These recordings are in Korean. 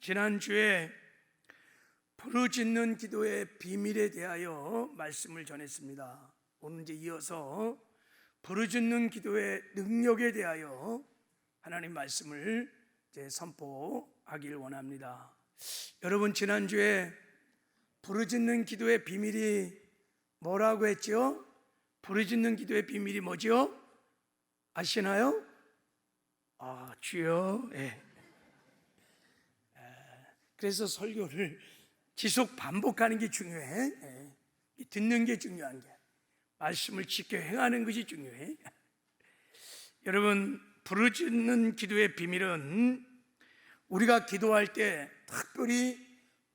지난주에 부르짖는 기도의 비밀에 대하여 말씀을 전했습니다. 오늘 이제 이어서 부르짖는 기도의 능력에 대하여 하나님 말씀을 이제 선포하길 원합니다. 여러분, 지난주에 부르짖는 기도의 비밀이 뭐라고 했죠? 부르짖는 기도의 비밀이 뭐죠? 아시나요? 주여. 네. 그래서 설교를 지속 반복하는 게 중요해. 듣는 게 중요한 게, 말씀을 지켜 행하는 것이 중요해. 여러분, 부르짖는 기도의 비밀은 우리가 기도할 때, 특별히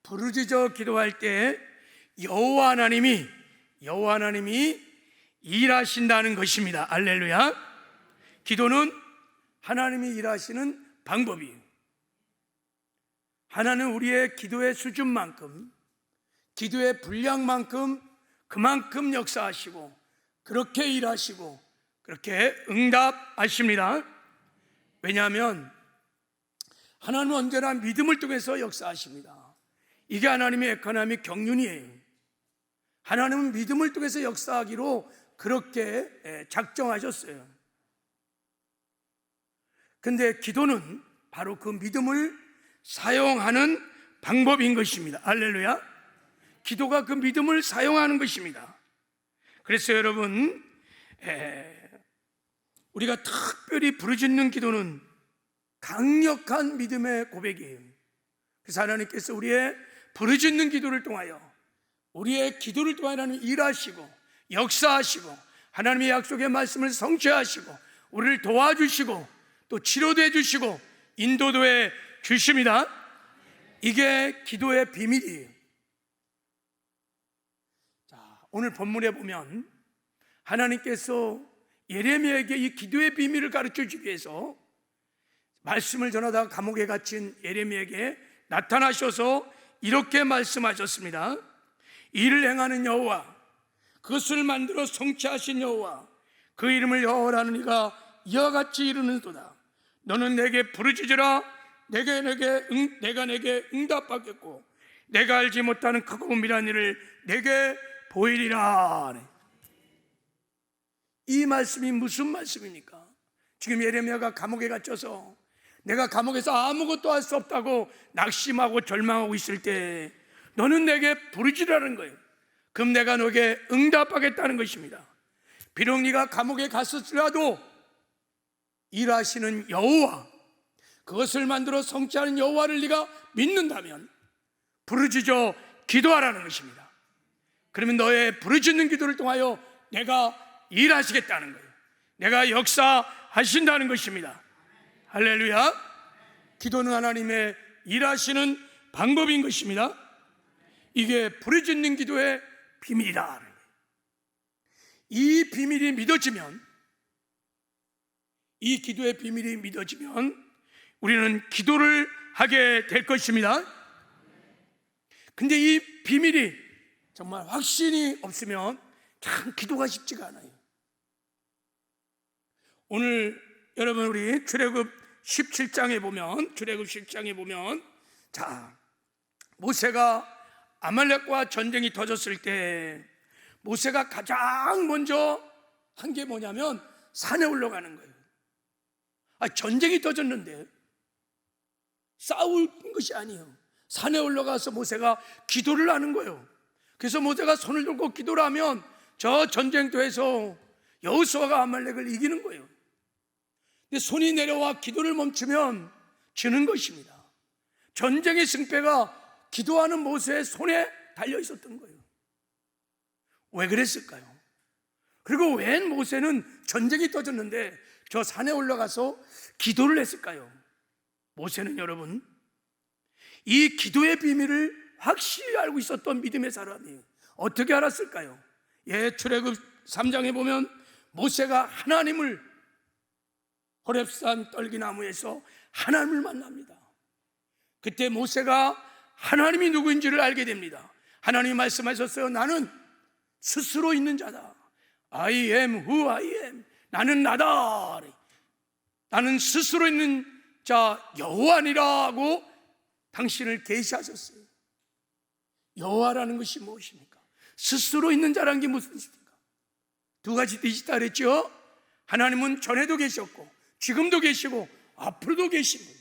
부르짖어 기도할 때 여호와 하나님이 일하신다는 것입니다. 할렐루야. 기도는 하나님이 일하시는 방법이에요. 하나는 우리의 기도의 수준만큼, 기도의 분량만큼 그만큼 역사하시고, 그렇게 일하시고, 그렇게 응답하십니다. 왜냐하면 하나님은 언제나 믿음을 통해서 역사하십니다. 이게 하나님의 에코노믹 경륜이에요. 하나님은 믿음을 통해서 역사하기로 그렇게 작정하셨어요. 근데 기도는 바로 그 믿음을 사용하는 방법인 것입니다. 할렐루야. 기도가 그 믿음을 사용하는 것입니다. 그래서 여러분, 우리가 특별히 부르짖는 기도는 강력한 믿음의 고백이에요. 그래서 하나님께서 우리의 부르짖는 기도를 통하여, 우리의 기도를 통하여 하나님 일하시고 역사하시고, 하나님의 약속의 말씀을 성취하시고, 우리를 도와주시고 또 치료도 해주시고 인도도 해 주십니다. 이게 기도의 비밀이에요. 자, 오늘 본문에 보면 하나님께서 예레미야에게 이 기도의 비밀을 가르쳐 주기 위해서 말씀을 전하다가 감옥에 갇힌 예레미야에게 나타나셔서 이렇게 말씀하셨습니다. 이를 행하는 여호와, 그것을 만들어 성취하신 여호와, 그 이름을 여호와라는 이가 이와 같이 이르는도다. 너는 내게 부르짖으라. 내가 내게 응답받겠고, 내가 알지 못하는 크고 은밀한 일을 내게 보이리라. 이 말씀이 무슨 말씀입니까? 지금 예레미야가 감옥에 갇혀서 내가 감옥에서 아무것도 할 수 없다고 낙심하고 절망하고 있을 때 너는 내게 부르짖으라는 거예요. 그럼 내가 너에게 응답하겠다는 것입니다. 비록 네가 감옥에 갔을지라도 일하시는 여호와, 그것을 만들어 성취하는 여호와를 네가 믿는다면 부르짖어 기도하라는 것입니다. 그러면 너의 부르짖는 기도를 통하여 내가 일하시겠다는 거예요. 내가 역사하신다는 것입니다. 할렐루야. 기도는 하나님의 일하시는 방법인 것입니다. 이게 부르짖는 기도의 비밀이다. 이 비밀이 믿어지면, 이 기도의 비밀이 믿어지면 우리는 기도를 하게 될 것입니다. 근데 이 비밀이 정말 확신이 없으면 참 기도가 쉽지가 않아요. 오늘 여러분, 우리 출애굽 17장에 보면 자, 모세가 아말렉과 전쟁이 터졌을 때 모세가 가장 먼저 한 게 뭐냐면 산에 올라가는 거예요. 전쟁이 터졌는데 싸울 것이 아니에요. 산에 올라가서 모세가 기도를 하는 거예요. 그래서 모세가 손을 들고 기도를 하면 저 전쟁터에서 여호수아가 아말렉을 이기는 거예요. 근데 손이 내려와 기도를 멈추면 지는 것입니다. 전쟁의 승패가 기도하는 모세의 손에 달려 있었던 거예요. 왜 그랬을까요? 그리고 왜 모세는 전쟁이 터졌는데 저 산에 올라가서 기도를 했을까요? 모세는 여러분, 이 기도의 비밀을 확실히 알고 있었던 믿음의 사람이에요. 어떻게 알았을까요? 출애굽 3장에 보면 모세가 하나님을, 호렙산 떨기나무에서 하나님을 만납니다. 그때 모세가 하나님이 누구인지를 알게 됩니다. 하나님이 말씀하셨어요. 나는 스스로 있는 자다. I am who I am. 나는 나다. 나는 스스로 있는 자 여호와니라고 당신을 계시하셨어요. 여호와라는 것이 무엇입니까? 스스로 있는 자라는 게 무슨 뜻입니까? 두 가지 뜻이 있다 그랬죠. 하나님은 전에도 계셨고 지금도 계시고 앞으로도 계신 분.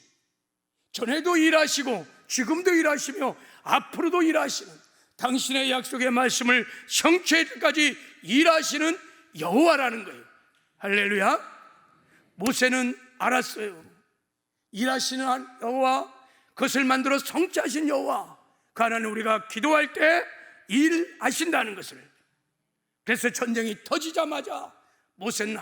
전에도 일하시고 지금도 일하시며 앞으로도 일하시는, 당신의 약속의 말씀을 성취할 때까지 일하시는 여호와라는 거예요. 할렐루야. 모세는 알았어요. 일하시는 여호와, 그것을 만들어 성취하신 여호와, 그 하나님 우리가 기도할 때 일하신다는 것을. 그래서 전쟁이 터지자마자 모세는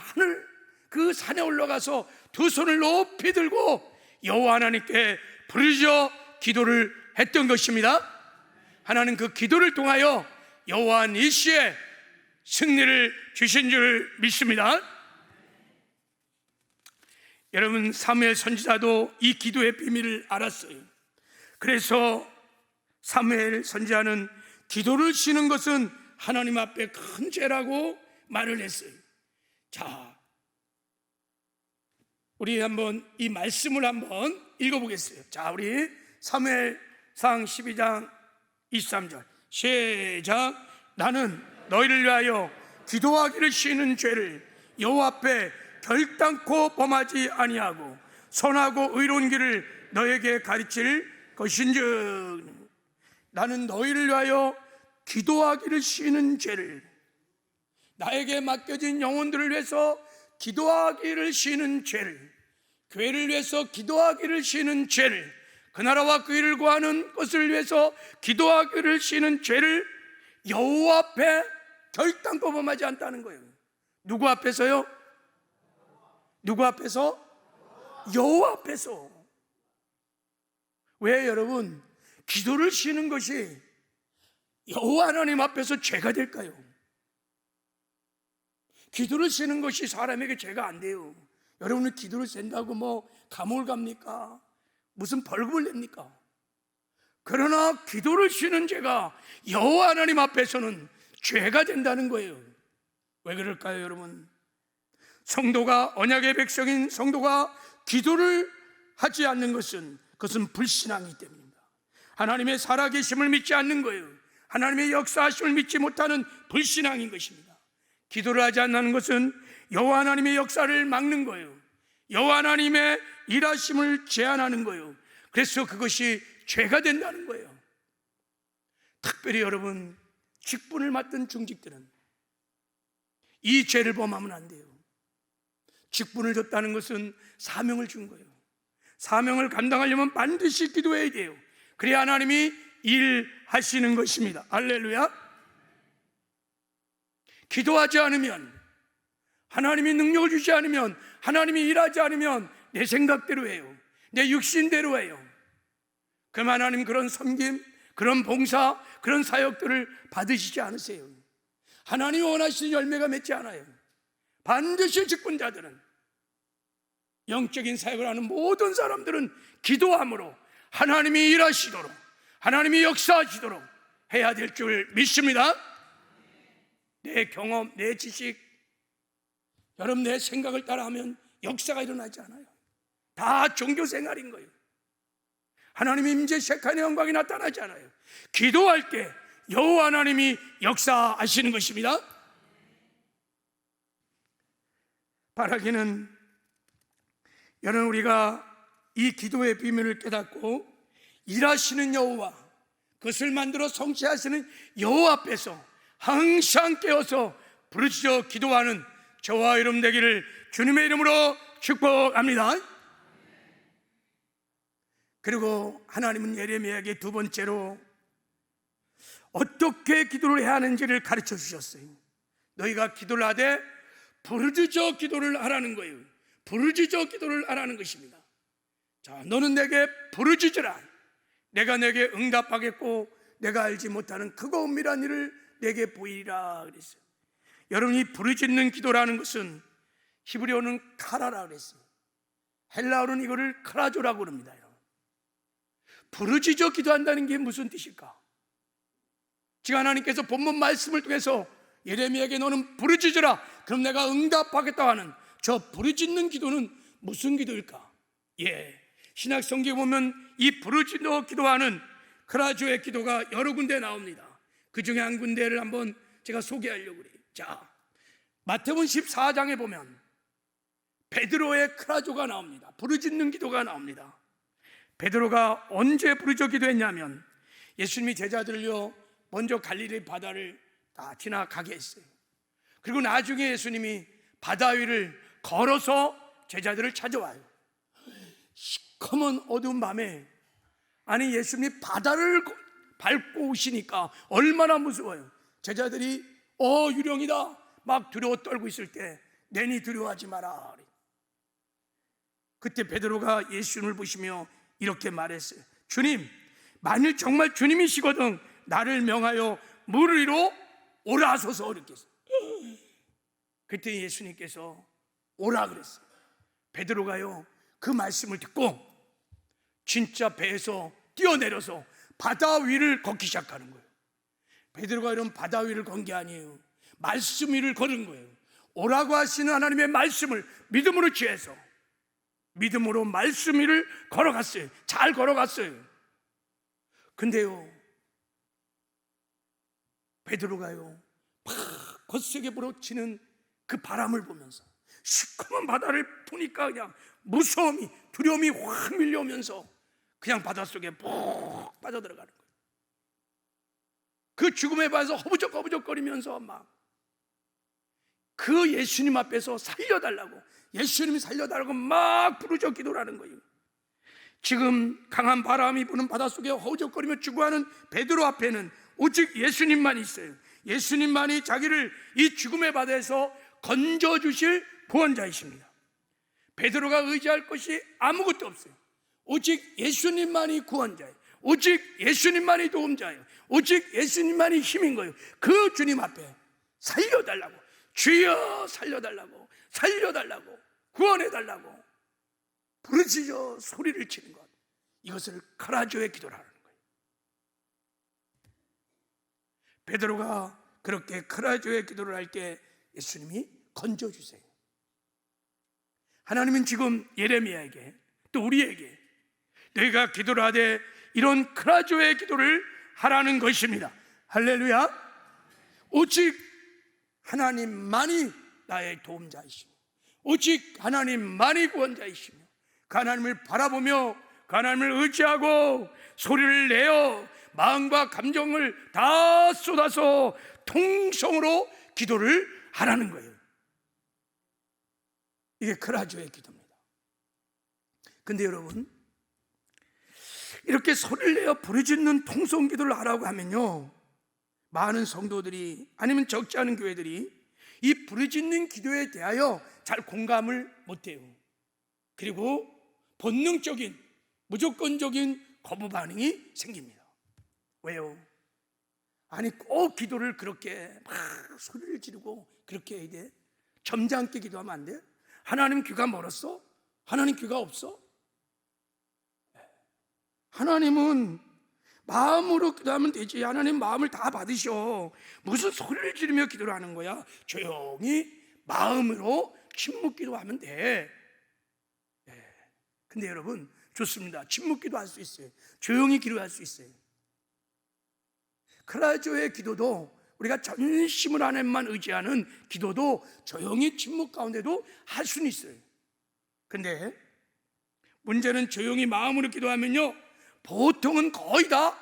그 산에 올라가서 두 손을 높이 들고 여호와 하나님께 부르짖어 기도를 했던 것입니다. 하나님 그 기도를 통하여 여호와 니시에 승리를 주신 줄 믿습니다. 여러분, 사무엘 선지자도 이 기도의 비밀을 알았어요. 그래서 사무엘 선지자는 기도를 쉬는 것은 하나님 앞에 큰 죄라고 말을 했어요. 자, 우리 한번 이 말씀을 한번 읽어보겠어요. 자, 우리 사무엘상 12장 23절 시작. 나는 너희를 위하여 기도하기를 쉬는 죄를 여호와 앞에 결단코 범하지 아니하고 선하고 의로운 길을 너에게 가르칠 것인즉, 나는 너희를 위하여 기도하기를 쉬는 죄를, 나에게 맡겨진 영혼들을 위해서 기도하기를 쉬는 죄를, 교회를 위해서 기도하기를 쉬는 죄를, 그 나라와 그 일을 구하는 것을 위해서 기도하기를 쉬는 죄를 여호와 앞에 결단코 범하지 않다는 거예요. 누구 앞에서요? 누구 앞에서? 여호와 앞에서. 왜 여러분, 기도를 쉬는 것이 여호와 하나님 앞에서 죄가 될까요? 기도를 쉬는 것이 사람에게 죄가 안 돼요. 여러분은 기도를 쉰다고 뭐 감옥을 갑니까? 무슨 벌금을 냅니까? 그러나 기도를 쉬는 죄가 여호와 하나님 앞에서는 죄가 된다는 거예요. 왜 그럴까요, 여러분? 성도가, 언약의 백성인 성도가 기도를 하지 않는 것은, 그것은 불신앙이기 때문입니다. 하나님의 살아계심을 믿지 않는 거예요. 하나님의 역사하심을 믿지 못하는 불신앙인 것입니다. 기도를 하지 않는 것은 여호와 하나님의 역사를 막는 거예요. 여호와 하나님의 일하심을 제한하는 거예요. 그래서 그것이 죄가 된다는 거예요. 특별히 여러분, 직분을 맡은 중직들은 이 죄를 범하면 안 돼요. 직분을 줬다는 것은 사명을 준 거예요. 사명을 감당하려면 반드시 기도해야 돼요. 그래야 하나님이 일하시는 것입니다. 할렐루야. 기도하지 않으면, 하나님이 능력을 주지 않으면, 하나님이 일하지 않으면 내 생각대로 해요. 내 육신대로 해요. 그럼 하나님 그런 섬김, 그런 봉사, 그런 사역들을 받으시지 않으세요. 하나님이 원하시는 열매가 맺지 않아요. 반드시 직분자들은, 영적인 사역을 하는 모든 사람들은 기도함으로 하나님이 일하시도록, 하나님이 역사하시도록 해야 될 줄 믿습니다. 내 경험, 내 지식, 여러분 내 생각을 따라하면 역사가 일어나지 않아요. 다 종교생활인 거예요. 하나님의 임재 셰칸의 영광이 나타나지 않아요. 기도할 때 여호와 하나님이 역사하시는 것입니다. 바라기는, 여러분 우리가 이 기도의 비밀을 깨닫고 일하시는 여호와, 그것을 만들어 성취하시는 여호와 앞에서 항상 깨어서 부르짖어 기도하는 저와 여러분 되기를 주님의 이름으로 축복합니다. 그리고 하나님은 예레미야에게 두 번째로 어떻게 기도를 해야 하는지를 가르쳐 주셨어요. 너희가 기도를 하되 부르짖어 기도를 하라는 거예요. 부르짖어 기도를 하라는 것입니다. 자, 너는 내게 부르짖으라. 내가 내게 응답하겠고 내가 알지 못하는 크고 은밀한 일을 내게 보이리라 그랬어요. 여러분이 부르짖는 기도라는 것은 히브리어는 카라라 그랬어요. 헬라어는 이거를 크라조라고 그럽니다. 부르짖어 기도한다는 게 무슨 뜻일까? 지금 하나님께서 본문 말씀을 통해서 예레미야에게 너는 부르짖으라, 그럼 내가 응답하겠다 하는 저 부르짖는 기도는 무슨 기도일까? 신약 성경에 보면 이 부르짖어 기도하는 크라조의 기도가 여러 군데 나옵니다. 그 중에 한 군데를 한번 제가 소개하려고 그래요. 자, 마태복음 14장에 보면 베드로의 크라조가 나옵니다. 부르짖는 기도가 나옵니다. 베드로가 언제 부르짖어 기도했냐면 예수님이 제자들을요 먼저 갈릴리 바다를 다 지나가게 했어요. 그리고 나중에 예수님이 바다 위를 걸어서 제자들을 찾아와요. 시커먼 어두운 밤에 아니 예수님이 바다를 밟고 오시니까 얼마나 무서워요. 제자들이 유령이다 막 두려워 떨고 있을 때 내니 두려워하지 마라. 그때 베드로가 예수님을 보시며 이렇게 말했어요. 주님, 만일 정말 주님이시거든 나를 명하여 물 위로 오라 하소서. 이렇게 했어요. 그때 예수님께서 오라 그랬어요. 베드로가요 그 말씀을 듣고 진짜 배에서 뛰어내려서 바다 위를 걷기 시작하는 거예요. 베드로가 이런 바다 위를 건 게 아니에요. 말씀 위를 걸은 거예요. 오라고 하시는 하나님의 말씀을 믿음으로 취해서 믿음으로 말씀 위를 걸어갔어요. 잘 걸어갔어요. 근데요 베드로가요 막 거세게 불어치는 그 바람을 보면서 시커먼 바다를 보니까 그냥 무서움이 두려움이 확 밀려오면서 그냥 바닷속에 푹 빠져들어가는 거예요. 그 죽음에 봐서 허부적허부적거리면서 막 그 예수님 앞에서 살려달라고, 예수님이 살려달라고 막 부르짖어 기도를 하는 거예요. 지금 강한 바람이 부는 바닷속에 허우적거리며 죽어가는 베드로 앞에는 오직 예수님만 있어요. 예수님만이 자기를 이 죽음의 바다에서 건져주실 구원자이십니다. 베드로가 의지할 것이 아무것도 없어요. 오직 예수님만이 구원자예요. 오직 예수님만이 도움자예요. 오직 예수님만이 힘인 거예요. 그 주님 앞에 살려달라고, 주여 살려달라고, 살려달라고, 구원해달라고 부르짖어 소리를 치는 것, 이것을 크라조의 기도라는 거예요. 베드로가 그렇게 크라조의 기도를 할 때 예수님이 건져주세요. 하나님은 지금 예레미야에게 또 우리에게 너희가 기도를 하되 이런 크라조의 기도를 하라는 것입니다. 할렐루야. 오직 하나님만이 나의 도움자이시며 오직 하나님만이 구원자이시며 그 하나님을 바라보며 그 하나님을 의지하고 소리를 내어 마음과 감정을 다 쏟아서 통성으로 기도를 하라는 거예요. 이게 크라조의 기도입니다. 근데 여러분, 이렇게 소리를 내어 부르짖는 통성 기도를 하라고 하면요, 많은 성도들이 아니면 적지 않은 교회들이 이 부르짖는 기도에 대하여 잘 공감을 못해요. 그리고 본능적인 무조건적인 거부 반응이 생깁니다. 왜요? 아니 꼭 기도를 그렇게 막 소리를 지르고 그렇게 해야 돼? 점잖게 기도하면 안 돼? 하나님 귀가 멀었어? 하나님 귀가 없어? 하나님은 마음으로 기도하면 되지. 하나님 마음을 다 받으셔. 무슨 소리를 지르며 기도를 하는 거야? 조용히 마음으로 침묵 기도하면 돼. 근데 여러분 좋습니다. 침묵 기도할 수 있어요. 조용히 기도할 수 있어요. 크라조의 기도도 우리가 전심을 하나님만 의지하는 기도도 조용히 침묵 가운데도 할 수는 있어요. 근데 문제는 조용히 마음으로 기도하면요, 보통은 거의 다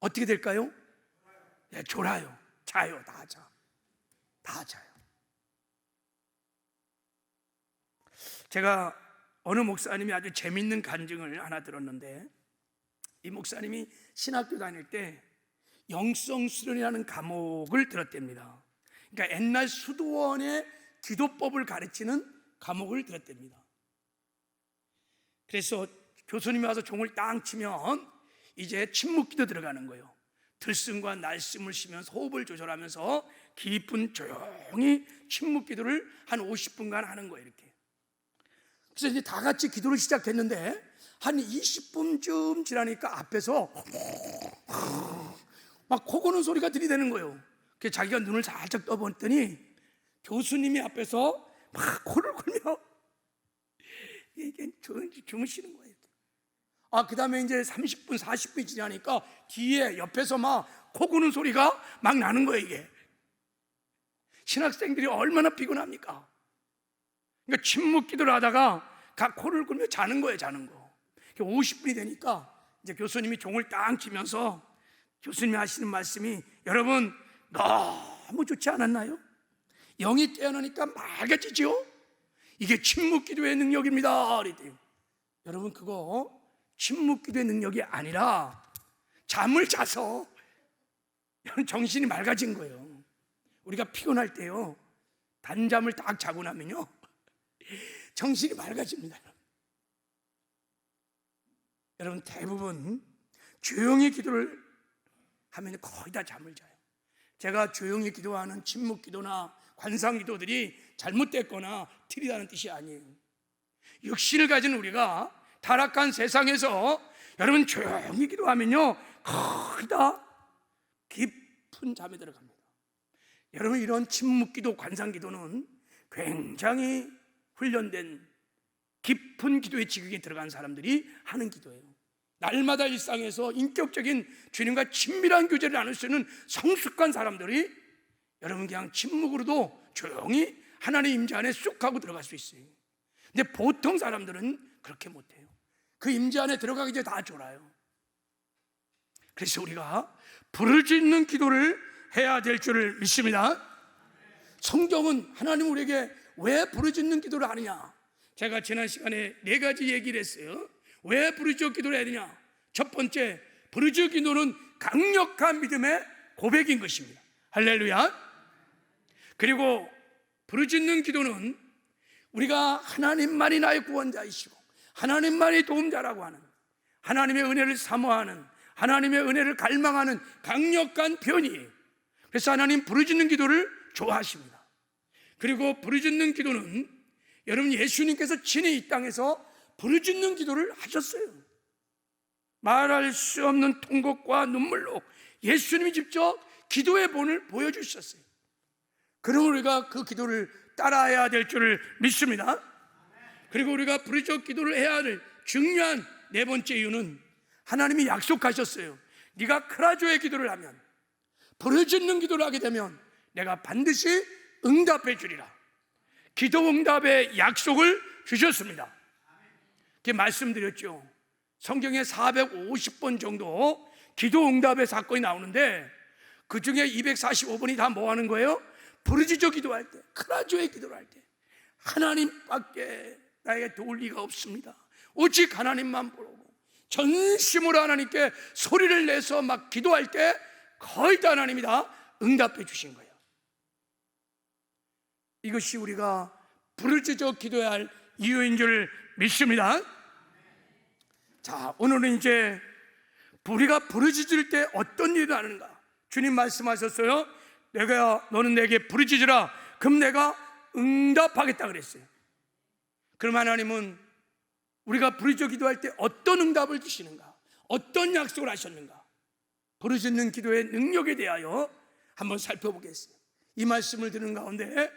어떻게 될까요? 네, 졸아요. 자요. 다 자. 다 자요. 제가 어느 목사님이 아주 재밌는 간증을 하나 들었는데, 이 목사님이 신학교 다닐 때 영성 수련이라는 과목을 들었답니다. 그러니까 옛날 수도원의 기도법을 가르치는 과목을 들었답니다. 그래서 교수님이 와서 종을 땅 치면 이제 침묵기도 들어가는 거예요. 들숨과 날숨을 쉬면서 호흡을 조절하면서 깊은 조용히 침묵기도를 한 50분간 하는 거예요. 이렇게. 그래서 이제 다 같이 기도를 시작했는데 한 20분쯤 지나니까 앞에서 막 코 고는 소리가 들이대는 거예요. 그래서 자기가 눈을 살짝 떠봤더니 교수님이 앞에서 막 코를 골며 이게 주무시는 거예요. 그 다음에 이제 30분, 40분이 지나니까 뒤에 옆에서 막 코 고는 소리가 막 나는 거예요, 이게. 신학생들이 얼마나 피곤합니까? 그러니까 침묵 기도를 하다가 각 코를 골며 자는 거예요, 자는 거. 50분이 되니까 이제 교수님이 종을 딱 치면서 교수님이 하시는 말씀이, 여러분 너무 좋지 않았나요? 영이 깨어나니까 맑아지죠? 이게 침묵 기도의 능력입니다. 그랬대요. 여러분, 그거 침묵 기도의 능력이 아니라 잠을 자서 정신이 맑아진 거예요. 우리가 피곤할 때요, 단잠을 딱 자고 나면요 정신이 맑아집니다. 여러분, 대부분 조용히 기도를 하면 거의 다 잠을 자요. 제가 조용히 기도하는 침묵 기도나 관상 기도들이 잘못됐거나 틀리다는 뜻이 아니에요. 육신을 가진 우리가 타락한 세상에서 여러분 조용히 기도하면요 거의 다 깊은 잠에 들어갑니다. 여러분, 이런 침묵 기도, 관상 기도는 굉장히 훈련된 깊은 기도의 지극에 들어간 사람들이 하는 기도예요. 날마다 일상에서 인격적인 주님과 친밀한 교제를 나눌 수 있는 성숙한 사람들이 여러분 그냥 침묵으로도 조용히 하나님의 임재 안에 쑥 하고 들어갈 수 있어요. 근데 보통 사람들은 그렇게 못해요. 그 임재 안에 들어가기 전에 다 졸아요. 그래서 우리가 부르짖는 기도를 해야 될 줄을 믿습니다. 성경은 하나님 우리에게 왜 부르짖는 기도를 하느냐, 제가 지난 시간에 4가지 얘기를 했어요. 왜 부르짖어 기도를 해야 되냐? 첫 번째, 부르짖어 기도는 강력한 믿음의 고백인 것입니다. 할렐루야. 그리고 부르짖는 기도는 우리가 하나님만이 나의 구원자이시고 하나님만이 도움자라고 하는, 하나님의 은혜를 사모하는, 하나님의 은혜를 갈망하는 강력한 표현이에요. 그래서 하나님 부르짖는 기도를 좋아하십니다. 그리고 부르짖는 기도는 여러분, 예수님께서 친히 이 땅에서 부르짖는 기도를 하셨어요. 말할 수 없는 통곡과 눈물로 예수님이 직접 기도의 본을 보여주셨어요. 그럼 우리가 그 기도를 따라해야 될 줄을 믿습니다. 그리고 우리가 부르짖어 기도를 해야 할 중요한 4번째 이유는 하나님이 약속하셨어요. 네가 크라조의 기도를 하면, 부르짖는 기도를 하게 되면 내가 반드시 응답해 주리라. 기도 응답의 약속을 주셨습니다. 이렇게 말씀드렸죠. 성경에 450번 정도 기도 응답의 사건이 나오는데 그 중에 245번이 다 뭐 하는 거예요? 부르짖어 기도할 때, 크라조의 기도를 할 때, 하나님밖에 나에게 도울 리가 없습니다. 오직 하나님만 보고 전심으로 하나님께 소리를 내서 막 기도할 때 거의 다 하나님이 다 응답해 주신 거예요. 이것이 우리가 부르짖어 기도해야 할 이유인 줄 믿습니다. 자, 오늘은 이제 우리가 부르짖을 때 어떤 일을 하는가? 주님 말씀하셨어요. 너는 내게 부르짖으라. 그럼 내가 응답하겠다 그랬어요. 그럼 하나님은 우리가 부르짖어 기도할 때 어떤 응답을 주시는가? 어떤 약속을 하셨는가? 부르짖는 기도의 능력에 대하여 한번 살펴보겠습니다. 이 말씀을 듣는 가운데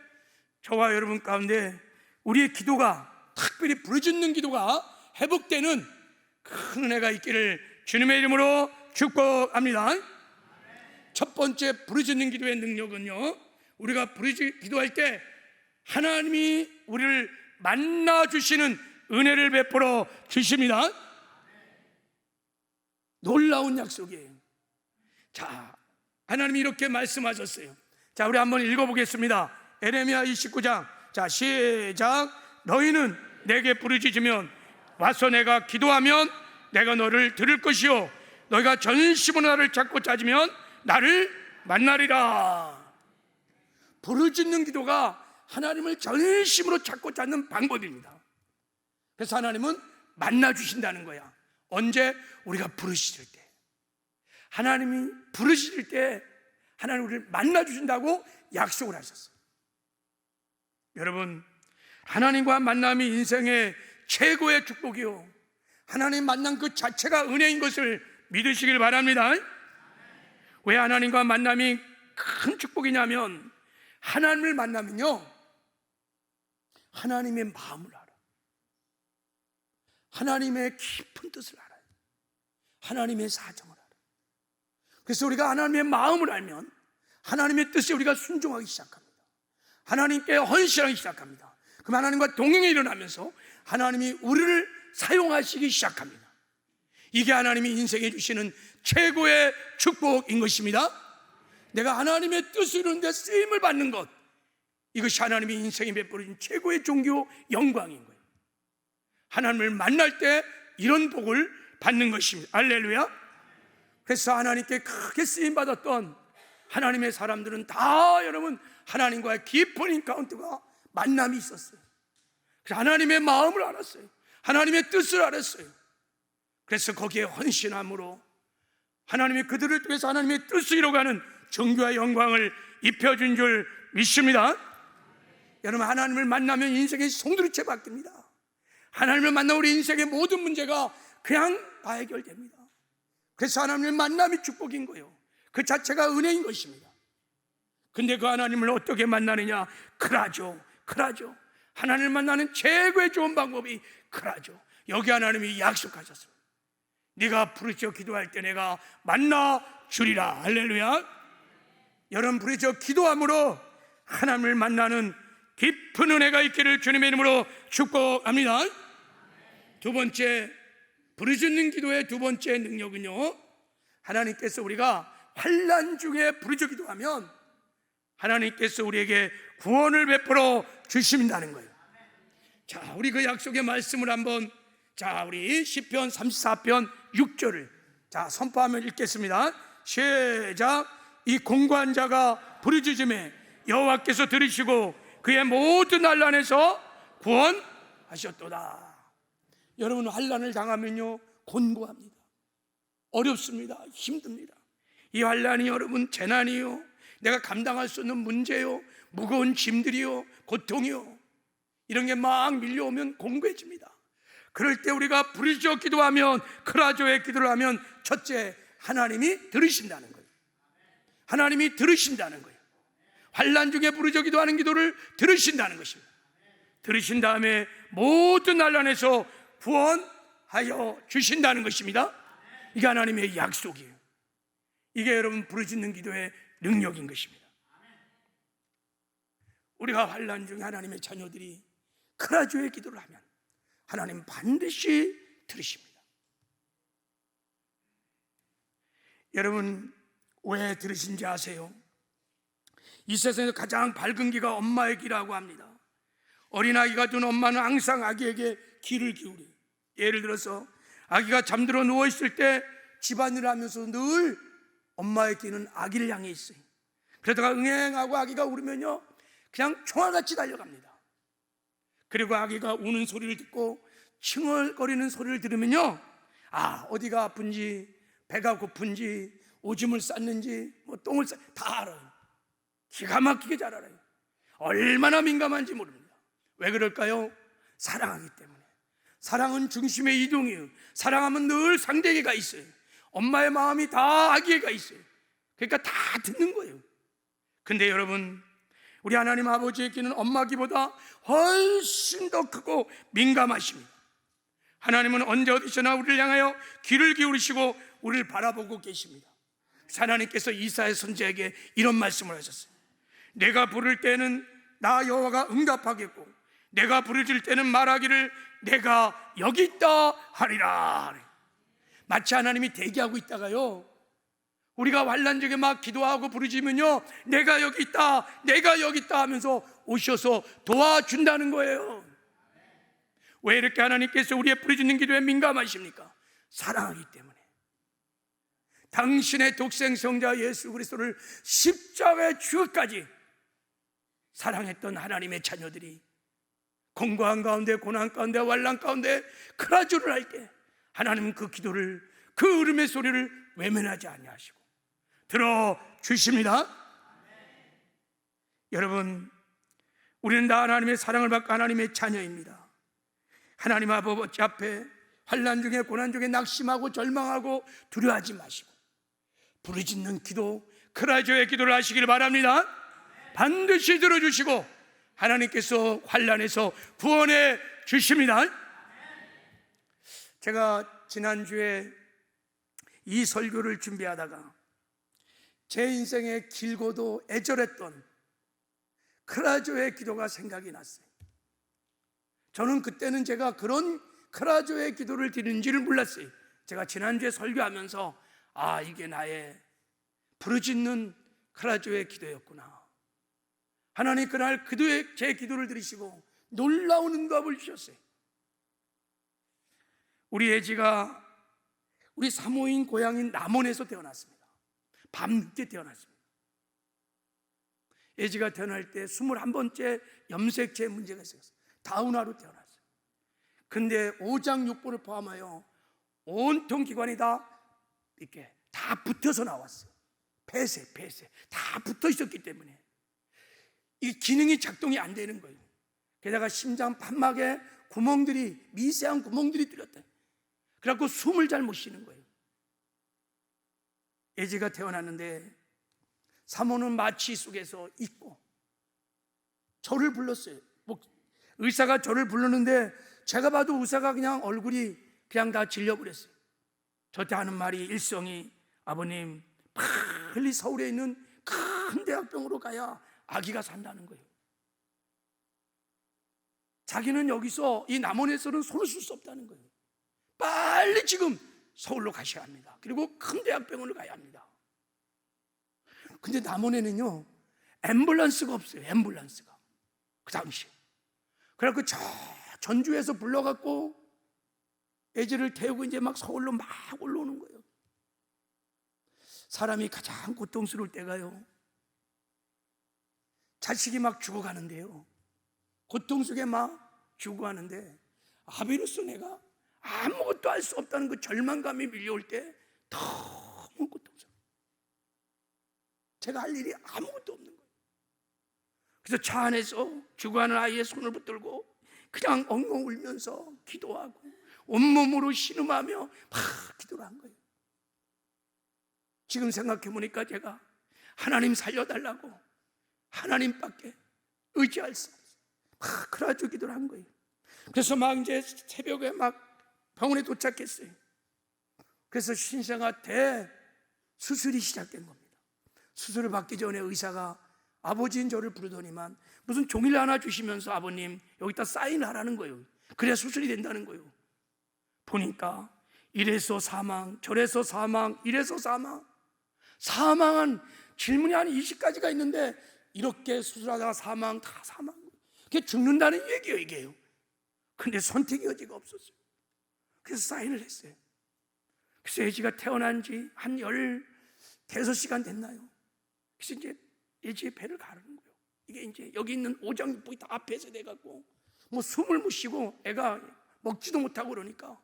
저와 여러분 가운데 우리의 기도가, 특별히 부르짖는 기도가 회복되는 큰 은혜가 있기를 주님의 이름으로 축복합니다. 첫 번째 부르짖는 기도의 능력은요, 우리가 기도할 때 하나님이 우리를 만나주시는 은혜를 베풀어 주십니다. 놀라운 약속이에요. 자, 하나님이 이렇게 말씀하셨어요. 자, 우리 한번 읽어보겠습니다. 에레미야 29장. 자, 시작. 너희는 내게 부르짖으면 와서 내가 기도하면 내가 너를 들을 것이요 너희가 전심으로 나를 찾고 찾으면 나를 만나리라. 부르짖는 기도가 하나님을 전심으로 찾고 찾는 방법입니다. 그래서 하나님은 만나주신다는 거야. 언제? 우리가 부르짖을 때. 하나님이 부르짖을 때 하나님 우리를 만나주신다고 약속을 하셨어요. 여러분, 하나님과 만남이 인생의 최고의 축복이요, 하나님 만남 그 자체가 은혜인 것을 믿으시길 바랍니다. 왜 하나님과 만남이 큰 축복이냐면, 하나님을 만나면요 하나님의 마음을 알아. 하나님의 깊은 뜻을 알아요. 하나님의 사정을 알아요. 그래서 우리가 하나님의 마음을 알면 하나님의 뜻에 우리가 순종하기 시작합니다. 하나님께 헌신하기 시작합니다. 그럼 하나님과 동행이 일어나면서 하나님이 우리를 사용하시기 시작합니다. 이게 하나님이 인생에 주시는 최고의 축복인 것입니다. 내가 하나님의 뜻을 이루는데 쓰임을 받는 것, 이것이 하나님이 인생에 베풀어준 최고의 종교 영광인 거예요. 하나님을 만날 때 이런 복을 받는 것입니다. 할렐루야. 그래서 하나님께 크게 쓰임받았던 하나님의 사람들은 다 여러분 하나님과의 깊은 인카운트가 만남이 있었어요. 그래서 하나님의 마음을 알았어요. 하나님의 뜻을 알았어요. 그래서 거기에 헌신함으로 하나님이 그들을 통해서 하나님의 뜻을 이뤄가는 정교와 영광을 입혀준 줄 믿습니다. 여러분, 하나님을 만나면 인생의 송두리째 바뀝니다. 하나님을 만나 우리 인생의 모든 문제가 그냥 다 해결됩니다. 그래서 하나님을 만남이 축복인 거예요. 그 자체가 은혜인 것입니다. 근데 그 하나님을 어떻게 만나느냐? 크라죠. 하나님을 만나는 최고의 좋은 방법이 크라죠. 여기 하나님이 약속하셨습니다. 네가 부르짖어 기도할 때 내가 만나 주리라. 할렐루야. 여러분, 부르짖어 기도함으로 하나님을 만나는 깊은 은혜가 있기를 주님의 이름으로 축복합니다. 두 번째, 부르짖는 기도의 두 번째 능력은요, 하나님께서 우리가 환난 중에 부르짖어 기도하면 하나님께서 우리에게 구원을 베풀어 주신다는 거예요. 자, 우리 그 약속의 말씀을 한번, 자, 우리 시편 34편 6절을 선포하며 읽겠습니다. 시작. 이 공고한 자가 부르짖음에 여호와께서 들으시고 그의 모든 환난에서 구원하셨도다. 여러분, 환난을 당하면요 곤고합니다. 어렵습니다. 힘듭니다. 이 환난이 여러분 재난이요, 내가 감당할 수 없는 문제요, 무거운 짐들이요, 고통이요, 이런 게 막 밀려오면 공고해집니다. 그럴 때 우리가 부르짖어 기도하면, 크라조의 기도를 하면, 첫째, 하나님이 들으신다는 거예요. 하나님이 들으신다는 거예요. 환난 중에 부르짖어 기도하는 기도를 들으신다는 것입니다. 들으신 다음에 모든 환난에서 구원하여 주신다는 것입니다. 이게 하나님의 약속이에요. 이게 여러분 부르짖는 기도의 능력인 것입니다. 우리가 환난 중에 하나님의 자녀들이 크라조의 기도를 하면 하나님 반드시 들으십니다. 여러분, 왜 들으신지 아세요? 이 세상에서 가장 밝은 기가 엄마의 기라고 합니다. 어린아기가 둔 엄마는 항상 아기에게 귀를 기울여요. 예를 들어서 아기가 잠들어 누워있을 때 집안일을 하면서 늘 엄마의 귀는 아기를 향해 있어요. 그러다가 응행하고 아기가 울으면요 그냥 총알같이 달려갑니다. 그리고 아기가 우는 소리를 듣고 칭얼거리는 소리를 들으면요, 어디가 아픈지, 배가 고픈지, 오줌을 쌌는지, 똥을 다 알아요. 기가 막히게 잘 알아요. 얼마나 민감한지 모릅니다. 왜 그럴까요? 사랑하기 때문에. 사랑은 중심의 이동이에요. 사랑하면 늘 상대에게가 있어요. 엄마의 마음이 다 아기에가 있어요. 그러니까 다 듣는 거예요. 근데 여러분, 우리 하나님 아버지의 귀는 엄마 귀보다 훨씬 더 크고 민감하십니다. 하나님은 언제 어디서나 우리를 향하여 귀를 기울이시고 우리를 바라보고 계십니다. 하나님께서 이사야 선지자에게 이런 말씀을 하셨어요. 내가 부를 때는 나 여호와가 응답하겠고 내가 부르짖을 때는 말하기를 내가 여기 있다 하리라. 마치 하나님이 대기하고 있다가요, 우리가 환난 중에 막 기도하고 부르짖으면요 내가 여기 있다, 내가 여기 있다 하면서 오셔서 도와준다는 거예요. 왜 이렇게 하나님께서 우리의 부르짖는 기도에 민감하십니까? 사랑하기 때문에. 당신의 독생 성자 예수 그리스도를 십자가의 죽음까지 사랑했던 하나님의 자녀들이 공고한 가운데, 고난 가운데, 환난 가운데 크라조를 할 때 하나님은 그 기도를, 그 울음의 소리를 외면하지 아니하시고 들어주십니다. 여러분, 우리는 다 하나님의 사랑을 받고 하나님의 자녀입니다. 하나님 아버지 앞에 환난 중에, 고난 중에 낙심하고 절망하고 두려워하지 마시고 부르짖는 기도, 크라조의 기도를 하시길 바랍니다. 반드시 들어주시고 하나님께서 환난에서 구원해 주십니다. 제가 지난주에 이 설교를 준비하다가 제 인생에 길고도 애절했던 크라조의 기도가 생각이 났어요. 저는 그때는 제가 그런 크라조의 기도를 드리는지를 몰랐어요. 제가 지난주에 설교하면서 이게 나의 부르짖는 크라조의 기도였구나. 하나님 그날 제 기도를 들으시고 놀라운 응답을 주셨어요. 우리 애지가 우리 사모인 고향인 남원에서 태어났습니다. 밤늦게 태어났습니다. 애지가 태어날 때 21번째 염색체 문제가 있었어요. 다운화로 태어났어요. 근데 오장육부를 포함하여 온통 기관이 다 이렇게 다 붙어서 나왔어요. 폐쇄 다 붙어 있었기 때문에 이 기능이 작동이 안 되는 거예요. 게다가 심장 판막에 구멍들이, 미세한 구멍들이 뚫렸다. 그래갖고 숨을 잘 못 쉬는 거예요. 애지가 태어났는데 사모는 마취 속에서 있고 저를 불렀어요. 의사가 저를 불렀는데 제가 봐도 의사가 그냥 얼굴이 그냥 다 질려버렸어요. 저한테 하는 말이 일성이, 아버님 빨리 서울에 있는 큰 대학병으로 가야 아기가 산다는 거예요. 자기는 여기서 이 남원에서는 손을 쓸 수 없다는 거예요. 빨리 지금 서울로 가셔야 합니다. 그리고 큰 대학병원을 가야 합니다. 근데 남원에는요 앰뷸런스가 없어요. 앰뷸런스가 그 당시에. 그래갖고 저 전주에서 불러갖고 애지를 태우고 이제 막 서울로 막 올라오는 거예요. 사람이 가장 고통스러울 때가요, 자식이 막 죽어가는데요, 고통 속에 막 죽어가는데 아비로서 내가 아무것도 할 수 없다는 그 절망감이 밀려올 때 너무 고통스러워요. 제가 할 일이 아무것도 없는 거예요. 그래서 차 안에서 죽어가는 아이의 손을 붙들고 그냥 엉엉 울면서 기도하고 온몸으로 신음하며 막 기도를 한 거예요. 지금 생각해보니까 제가 하나님 살려달라고 하나님밖에 의지할 수 없어요. 막 그래가지고 기도를 한 거예요. 그래서 막 이제 새벽에 막 병원에 도착했어요. 그래서 신생아 대수술이 시작된 겁니다. 수술을 받기 전에 의사가 아버지인 저를 부르더니만 무슨 종이를 하나 주시면서 아버님 여기다 사인하라는 거예요. 그래야 수술이 된다는 거예요. 보니까 이래서 사망, 저래서 사망, 이래서 사망, 사망한 질문이 한 20가지가 있는데 이렇게 수술하다가 사망, 다 사망. 그게 죽는다는 얘기예요, 이게요. 근데 선택의 여지가 없었어요. 그래서 사인을 했어요. 그래서 애지가 태어난 지 한 15시간 됐나요? 그래서 이제 애지의 배를 가르는 거예요. 이게 이제 여기 있는 오장육부가 다 앞에서 돼갖고 뭐 숨을 못 쉬고 애가 먹지도 못하고 그러니까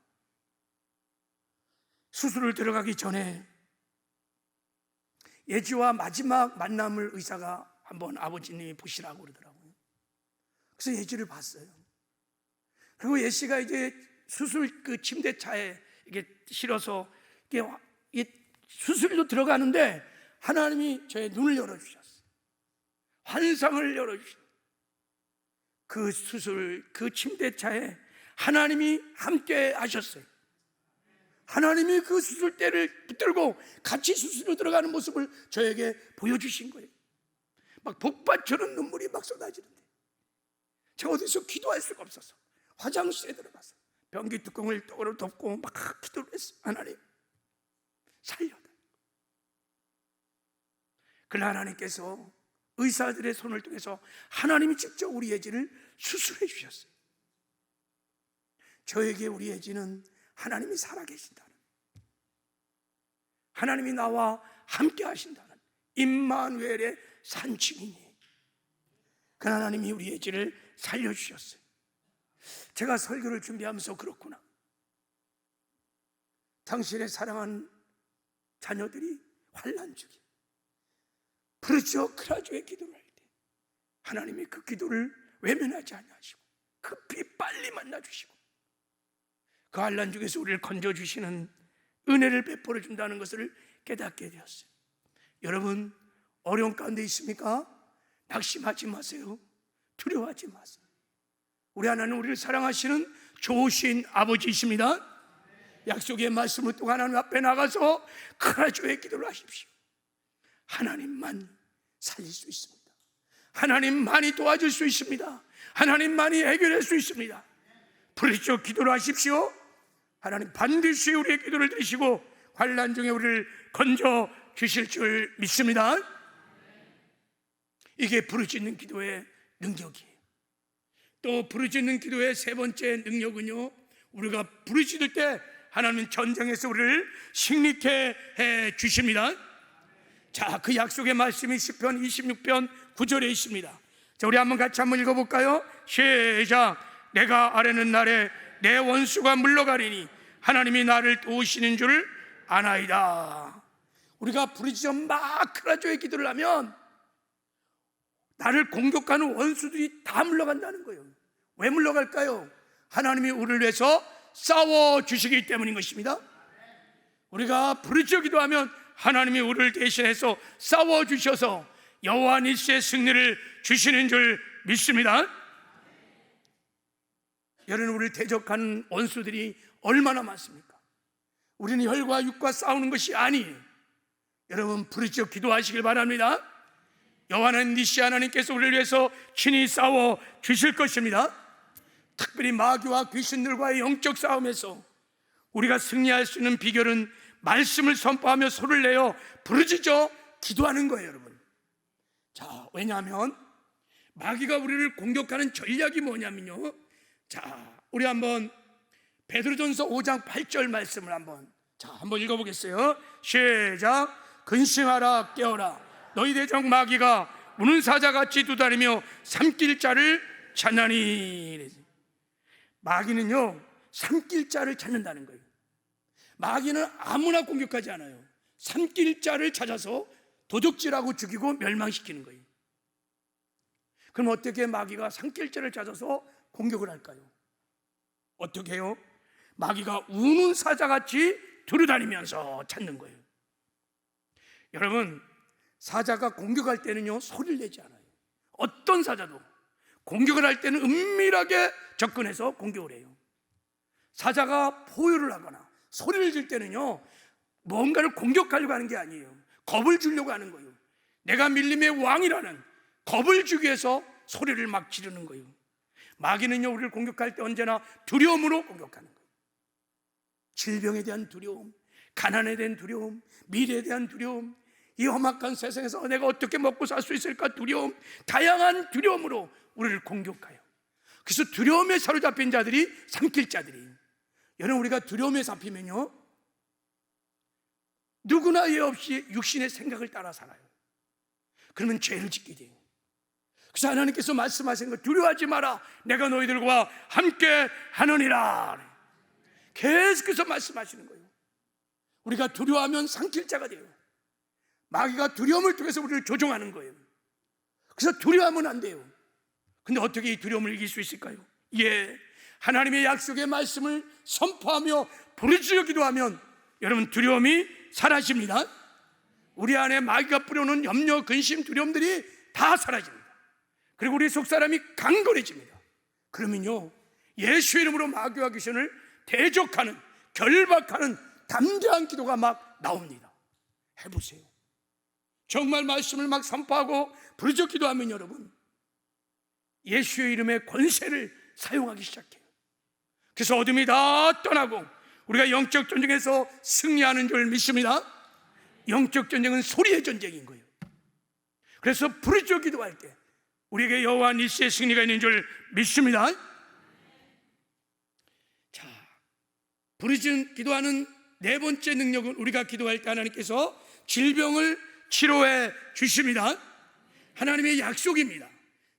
수술을 들어가기 전에 애지와 마지막 만남을 의사가 한번 아버지님이 보시라고 그러더라고요. 그래서 애지를 봤어요. 그리고 예씨가 이제 수술 그 침대차에 이게 실어서 이게 수술도 들어가는데 하나님이 저의 눈을 열어주셨어요. 환상을 열어주셨어요. 그 수술 그 침대차에 하나님이 함께 하셨어요. 하나님이 그 수술대를 붙들고 같이 수술로 들어가는 모습을 저에게 보여주신 거예요. 막 복받쳐는 눈물이 막 쏟아지는데 제가 어디서 기도할 수가 없어서 화장실에 들어가서 변기 뚜껑을 떡으로 덮고 막 기도를 했어요. 하나님 살려달라고. 그러나 하나님께서 의사들의 손을 통해서 하나님이 직접 우리 애지를 수술해 주셨어요. 저에게 우리 애지는 하나님이 살아계신다는, 하나님이 나와 함께 하신다는 임마누엘의 산증이니 그 하나님이 우리 애지를 살려주셨어요. 제가 설교를 준비하면서 그렇구나, 당신의 사랑하는 자녀들이 환난 중에 크라조의 기도를 할 때 하나님이 그 기도를 외면하지 않으시고 급히 빨리 만나주시고 그 환난 중에서 우리를 건져주시는 은혜를 베풀어 준다는 것을 깨닫게 되었어요. 여러분 어려운 가운데 있습니까? 낙심하지 마세요. 두려워하지 마세요. 우리 하나님 우리를 사랑하시는 좋으신 아버지이십니다. 약속의 말씀을 또 하나님 앞에 나가서 크라조의 기도를 하십시오. 하나님만 살릴 수 있습니다. 하나님만이 도와줄 수 있습니다. 하나님만이 해결할 수 있습니다. 부르짖어 기도를 하십시오. 하나님 반드시 우리의 기도를 들으시고 환난 중에 우리를 건져 주실 줄 믿습니다. 이게 부르짖는 기도의 능력이에요. 또 부르짖는 기도의 세 번째 능력은요, 우리가 부르짖을 때 하나님은 전쟁에서 우리를 승리케 해 주십니다. 자, 그 약속의 말씀이 시편 26편 9절에 있습니다. 자, 우리 같이 한번 읽어볼까요? 시작. 내가 아뢰는 날에 내 원수가 물러가리니 하나님이 나를 도우시는 줄 아나이다. 우리가 부르짖어 막 크라조의 기도를 하면 나를 공격하는 원수들이 다 물러간다는 거예요. 왜 물러갈까요? 하나님이 우리를 위해서 싸워주시기 때문인 것입니다. 우리가 부르짖어 기도하면 하나님이 우리를 대신해서 싸워주셔서 여호와 니스의 승리를 주시는 줄 믿습니다. 여러분, 우리를 대적하는 원수들이 얼마나 많습니까? 우리는 혈과 육과 싸우는 것이 아니에요. 여러분, 부르짖어 기도하시길 바랍니다. 여호와는 니시 하나님께서 우리를 위해서 친히 싸워 주실 것입니다. 특별히 마귀와 귀신들과의 영적 싸움에서 우리가 승리할 수 있는 비결은 말씀을 선포하며 소리를 내어 부르짖어 기도하는 거예요, 여러분. 자, 왜냐하면 마귀가 우리를 공격하는 전략이 뭐냐면요, 자, 우리 한번 베드로전서 5장 8절 말씀을 한번 읽어보겠어요. 시작. 근심하라 깨어라. 너희 대적 마귀가 우는 사자같이 두다리며 삼킬 자를 찾나니. 마귀는요, 삼킬 자를 찾는다는 거예요. 마귀는 아무나 공격하지 않아요. 삼킬 자를 찾아서 도적질하고 죽이고 멸망시키는 거예요. 그럼 어떻게 마귀가 삼킬 자를 찾아서 공격을 할까요? 어떻게 해요? 마귀가 우는 사자같이 두루다니면서 찾는 거예요. 여러분, 사자가 공격할 때는요, 소리를 내지 않아요. 어떤 사자도 공격을 할 때는 은밀하게 접근해서 공격을 해요. 사자가 포효를 하거나 소리를 질 때는요, 뭔가를 공격하려고 하는 게 아니에요. 겁을 주려고 하는 거예요. 내가 밀림의 왕이라는 겁을 주기 위해서 소리를 막 지르는 거예요. 마귀는요, 우리를 공격할 때 언제나 두려움으로 공격하는 거예요. 질병에 대한 두려움, 가난에 대한 두려움, 미래에 대한 두려움, 이 험악한 세상에서 내가 어떻게 먹고 살 수 있을까 두려움, 다양한 두려움으로 우리를 공격해요. 그래서 두려움에 사로잡힌 자들이 삼킬 자들이에요. 여러분, 우리가 두려움에 잡히면요, 누구나 예 없이 육신의 생각을 따라 살아요. 그러면 죄를 짓게 돼요. 그래서 하나님께서 말씀하신 거, 두려워하지 마라, 내가 너희들과 함께 하느니라. 계속해서 말씀하시는 거예요. 우리가 두려워하면 삼킬 자가 돼요. 마귀가 두려움을 통해서 우리를 조종하는 거예요. 그래서 두려워하면 안 돼요. 근데 어떻게 이 두려움을 이길 수 있을까요? 예, 하나님의 약속의 말씀을 선포하며 부르짖어 기도하면 여러분, 두려움이 사라집니다. 우리 안에 마귀가 뿌려놓은 염려, 근심, 두려움들이 다 사라집니다. 그리고 우리 속사람이 강건해집니다. 그러면요, 예수 이름으로 마귀와 귀신을 대적하는, 결박하는 담대한 기도가 막 나옵니다. 해보세요. 정말 말씀을 막 선포하고 부르짖어 기도하면 여러분, 예수의 이름의 권세를 사용하기 시작해요. 그래서 어둠이 다 떠나고 우리가 영적 전쟁에서 승리하는 줄 믿습니다. 영적 전쟁은 소리의 전쟁인 거예요. 그래서 부르짖어 기도할 때 우리에게 여호와 니스의 승리가 있는 줄 믿습니다. 자, 부르짖어 기도하는 네 번째 능력은, 우리가 기도할 때 하나님께서 질병을 치료해 주십니다. 하나님의 약속입니다.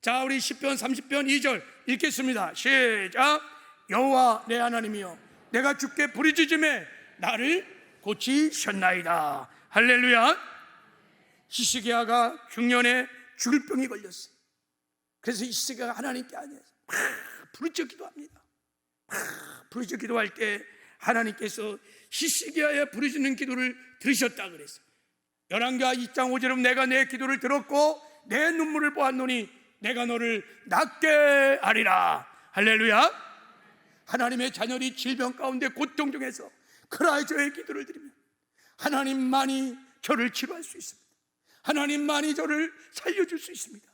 자, 우리 시편 30편 2절 읽겠습니다. 시작. 여호와 내 하나님이여, 내가 주께 부르짖음에 나를 고치셨나이다. 할렐루야. 히스기야가 중년에 죽을 병이 걸렸어요. 그래서 히스기야가 하나님께 부르짖어 기도합니다. 부르짖어 기도할 때 하나님께서 히스기야의 부르짖는 기도를 들으셨다 그랬어요. 열왕기하 2장 5절은 내가 내 기도를 들었고 내 눈물을 보았노니 내가 너를 낫게 하리라. 할렐루야. 하나님의 자녀들이 질병 가운데 고통 중에서 크라이저의 기도를 드리면 하나님만이 저를 치료할 수 있습니다. 하나님만이 저를 살려줄 수 있습니다.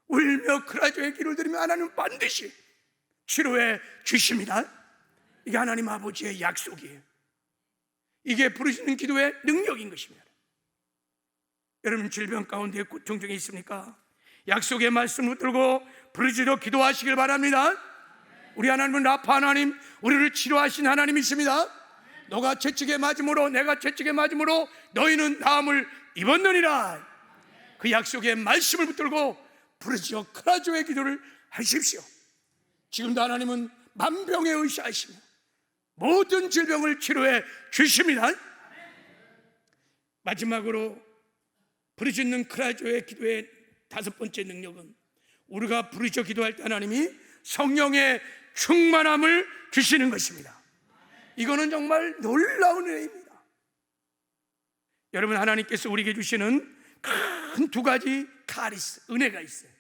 울며 크라이저의 기도를 드리면 하나님은 반드시 치료해 주십니다. 이게 하나님 아버지의 약속이에요. 이게 부르시는 기도의 능력인 것입니다. 여러분, 질병 가운데 고통 중에 있습니까? 약속의 말씀을 들고 부르짖어 기도하시길 바랍니다. 우리 하나님은 라파 하나님, 우리를 치료하신 하나님이십니다. 너가 채찍에 맞음으로 내가 채찍에 맞음으로 너희는 나음을 입었느니라. 그 약속의 말씀을 붙들고 부르짖어 크라조의 기도를 하십시오. 지금도 하나님은 만병에 의시하시며 모든 질병을 치료해 주십니다. 마지막으로 부르짖는 크라조의 기도의 다섯 번째 능력은 우리가 부르짖어 기도할 때 하나님이 성령의 충만함을 주시는 것입니다. 이거는 정말 놀라운 은혜입니다. 여러분, 하나님께서 우리에게 주시는 큰 두 가지 카리스, 은혜가 있어요.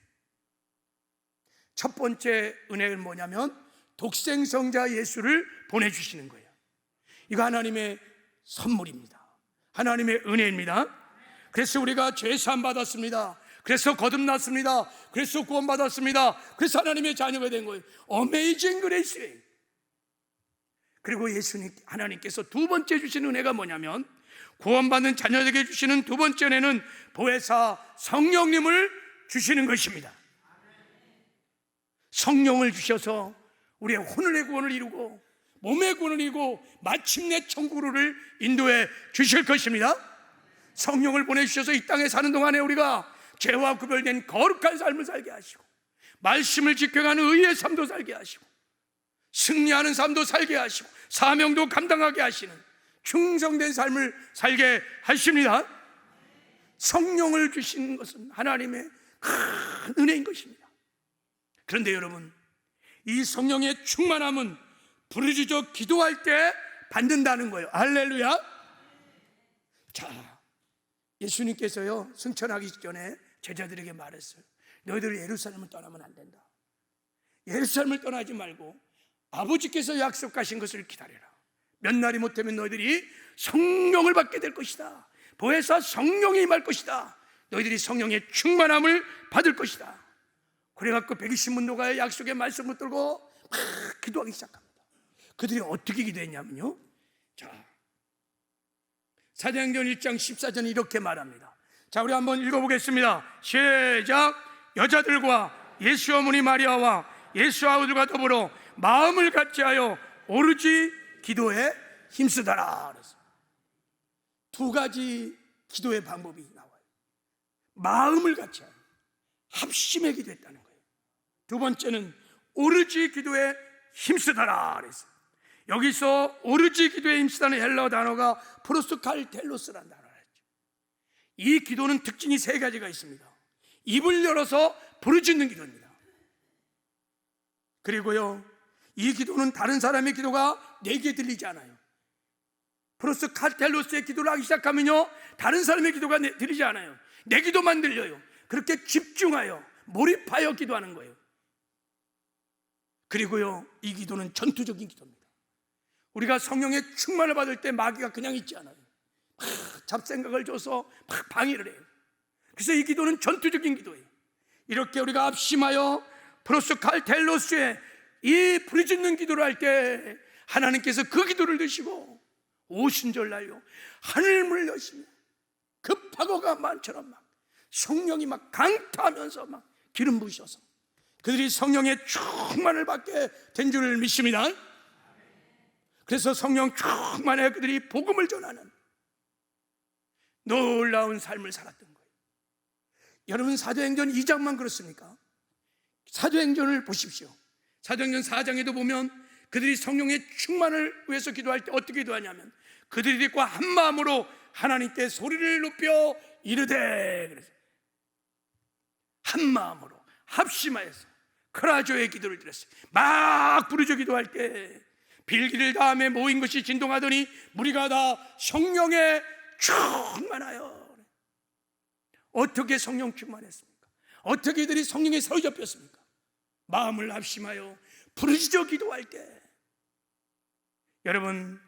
첫 번째 은혜는 뭐냐면 독생성자 예수를 보내주시는 거예요. 이거 하나님의 선물입니다. 하나님의 은혜입니다. 그래서 우리가 죄사함 받았습니다. 그래서 거듭났습니다. 그래서 구원받았습니다. 그래서 하나님의 자녀가 된 거예요. 어메이징 그레이스예요. 그리고 예수님, 하나님께서 두 번째 주신 은혜가 뭐냐면 구원받는 자녀에게 주시는 두 번째 은혜는 보혜사 성령님을 주시는 것입니다. 성령을 주셔서 우리의 혼의 구원을 이루고 몸의 구원을 이루고 마침내 천국으로를 인도해 주실 것입니다. 성령을 보내주셔서 이 땅에 사는 동안에 우리가 죄와 구별된 거룩한 삶을 살게 하시고 말씀을 지켜가는 의의 삶도 살게 하시고 승리하는 삶도 살게 하시고 사명도 감당하게 하시는 충성된 삶을 살게 하십니다. 성령을 주시는 것은 하나님의 큰 은혜인 것입니다. 그런데 여러분, 이 성령의 충만함은 부르짖어 기도할 때 받는다는 거예요. 할렐루야. 자, 예수님께서요 승천하기 전에 제자들에게 말했어요. 너희들 예루살렘을 떠나면 안 된다. 예루살렘을 떠나지 말고 아버지께서 약속하신 것을 기다려라. 몇 날이 못되면 너희들이 성령을 받게 될 것이다. 보혜사 성령이 임할 것이다. 너희들이 성령의 충만함을 받을 것이다. 그래갖고 120문도가의 약속의 말씀을 들고 막 기도하기 시작합니다. 그들이 어떻게 기도했냐면요, 자, 사도행전 1장 14절은 이렇게 말합니다. 자, 우리 한번 읽어보겠습니다. 시작. 여자들과 예수 어머니 마리아와 예수 아우들과 더불어 마음을 같이하여 오로지 기도에 힘쓰더라. 그래서 두 가지 기도의 방법이 나와요. 마음을 같이하여 합심해 기도했다는 거예요. 두 번째는 오로지 기도에 힘쓰더라. 그래서 여기서 오로지 기도에 힘쓰다는 헬라어 단어가 프로스칼텔로스라는 단어를 했죠. 이 기도는 특징이 세 가지가 있습니다. 입을 열어서 부르짖는 기도입니다. 그리고요, 이 기도는 다른 사람의 기도가 내게 들리지 않아요. 프로스칼텔로스의 기도를 하기 시작하면요, 다른 사람의 기도가 들리지 않아요. 내 기도만 들려요. 그렇게 집중하여 몰입하여 기도하는 거예요. 그리고요, 이 기도는 전투적인 기도입니다. 우리가 성령의 충만을 받을 때 마귀가 그냥 있지 않아요. 막 잡생각을 줘서 막 방해를 해요. 그래서 이 기도는 전투적인 기도예요. 이렇게 우리가 합심하여 프로스칼텔로스의 이 부르짖는 기도를 할 때 하나님께서 그 기도를 드시고 오순절날요 하늘문을 여시며 급하고가 많처럼 막 성령이 막 강타하면서 막 기름 부으셔서 그들이 성령의 충만을 받게 된 줄을 믿습니다. 그래서 성령 충만에 그들이 복음을 전하는 놀라운 삶을 살았던 거예요. 여러분, 사도행전 2장만 그렇습니까? 사도행전을 보십시오. 사도행전 4장에도 보면 그들이 성령의 충만을 위해서 기도할 때 어떻게 기도하냐면 그들과 한 마음으로 하나님께 소리를 높여 이르되, 그래서 한 마음으로 합심하여서 크라조의 기도를 드렸어요. 막 부르짖어 기도할 때 빌기를 다음에 모인 것이 진동하더니 무리가 다 성령에 충만하여. 어떻게 성령 충만했습니까? 어떻게 이들이 성령에 사로잡혔습니까? 마음을 합심하여 부르짖어 기도할 때. 여러분,